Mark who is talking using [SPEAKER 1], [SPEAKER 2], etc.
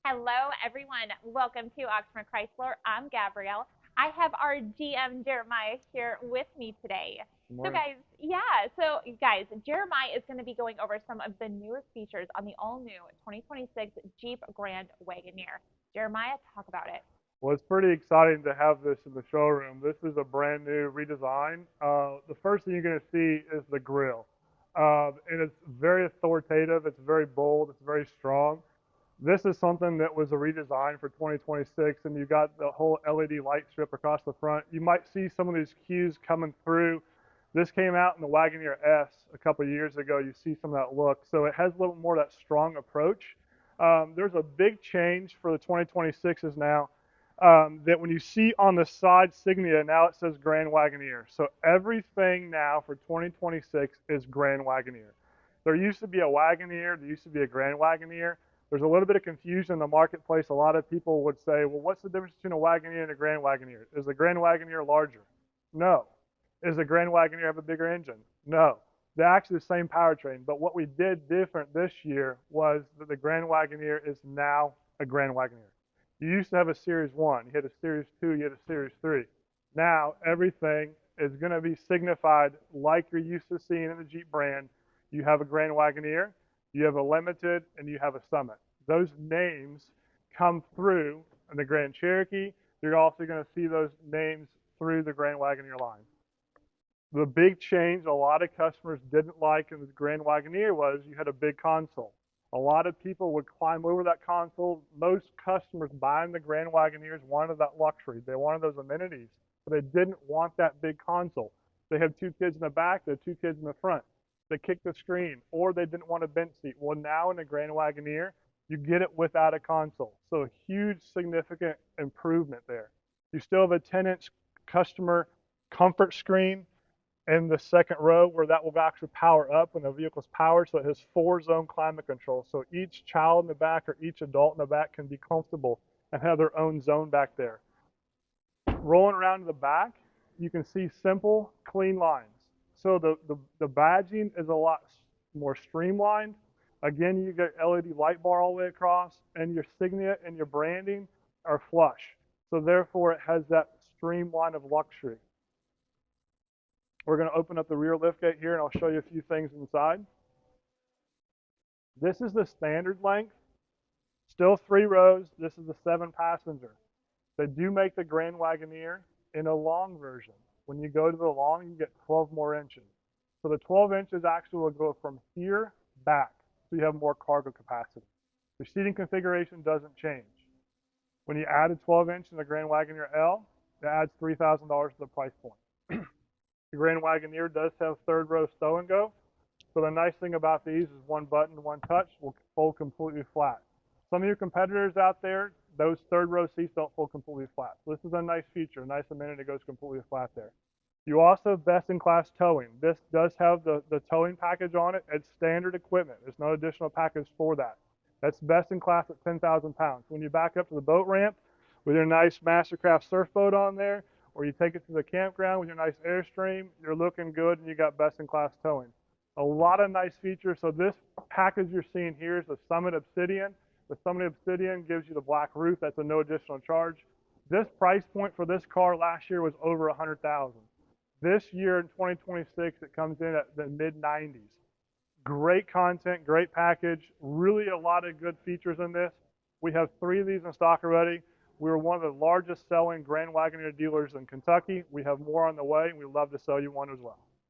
[SPEAKER 1] Hello, everyone. Welcome to Oxmoor Chrysler. I'm Gabrielle. I have our GM Jeremiah here with me today.
[SPEAKER 2] Good
[SPEAKER 1] So,
[SPEAKER 2] morning.
[SPEAKER 1] guys, Jeremiah is going to be going over some of the newest features on the all-new 2026 Jeep Grand Wagoneer. Jeremiah, talk about it.
[SPEAKER 2] Well, it's pretty exciting to have this in the showroom. This is a brand new redesign. The first thing you're going to see is the grille. And it's very authoritative, it's very bold, it's very strong. This is something that was a redesign for 2026, and you got the whole LED light strip across the front. You might see some of these cues coming through. This came out in the Wagoneer S a couple of years ago. You see some of that look. So it has a little more of that strong approach. There's a big change for the 2026s now that when you see on the side Signia, now it says Grand Wagoneer. So everything now for 2026 is Grand Wagoneer. There used to be a Wagoneer, there used to be a Grand Wagoneer. There's a little bit of confusion in the marketplace. A lot of people would say, well, what's the difference between a Wagoneer and a Grand Wagoneer? Is the Grand Wagoneer larger? No. Is the Grand Wagoneer have a bigger engine? No. They're actually the same powertrain. But what we did different this year was that the Grand Wagoneer is now a Grand Wagoneer. You used to have a Series 1, you had a Series 2, you had a Series 3. Now everything is going to be signified like you're used to seeing in the Jeep brand. You have a Grand Wagoneer, you have a Limited, and you have a Summit. Those names come through in the Grand Cherokee. You're also going to see those names through the Grand Wagoneer line. The big change a lot of customers didn't like in the Grand Wagoneer was you had a big console. A lot of people would climb over that console. Most customers buying the Grand Wagoneers wanted that luxury. They wanted those amenities, but they didn't want that big console. They have two kids in the back, they have two kids in the front. They kicked the screen, or they didn't want a bench seat. Well, now in the Grand Wagoneer, you get it without a console. So a huge, significant improvement there. You still have a 10-inch customer comfort screen in the second row where that will actually power up when the vehicle's powered. So it has 4-zone climate control. So each child in the back or each adult in the back can be comfortable and have their own zone back there. Rolling around to the back, you can see simple, clean lines. So the badging is a lot more streamlined. Again, you get LED light bar all the way across, and your signet and your branding are flush. So therefore, it has that streamline of luxury. We're going to open up the rear liftgate here, and I'll show you a few things inside. This is the standard length. Still 3 rows. This is the 7-passenger. They do make the Grand Wagoneer in a long version. When you go to the long, you get 12 more inches. So the 12 inches actually will go from here back, so you have more cargo capacity. The seating configuration doesn't change. When you add a 12-inch in the Grand Wagoneer L, it adds $3,000 to the price point. The Grand Wagoneer does have 3rd row stow and go. So the nice thing about these is one button, one touch will fold completely flat. Some of your competitors out there, those 3rd row seats don't fold completely flat. So this is a nice feature, a nice amenity that goes completely flat there. You also have best-in-class towing. This does have the towing package on it. It's standard equipment. There's no additional package for that. That's best in class at 10,000 pounds. When you back up to the boat ramp with your nice Mastercraft surf boat on there, or you take it to the campground with your nice Airstream, you're looking good and you got best-in-class towing. A lot of nice features. So this package you're seeing here is the Summit Obsidian. The Summit Obsidian gives you the black roof. That's a no additional charge. This price point for this car last year was over $100,000. This year in 2026, it comes in at the mid-90s. Great content, great package, really a lot of good features in this. We have 3 of these in stock already. We're one of the largest selling Grand Wagoneer dealers in Kentucky. We have more on the way, and we'd love to sell you one as well.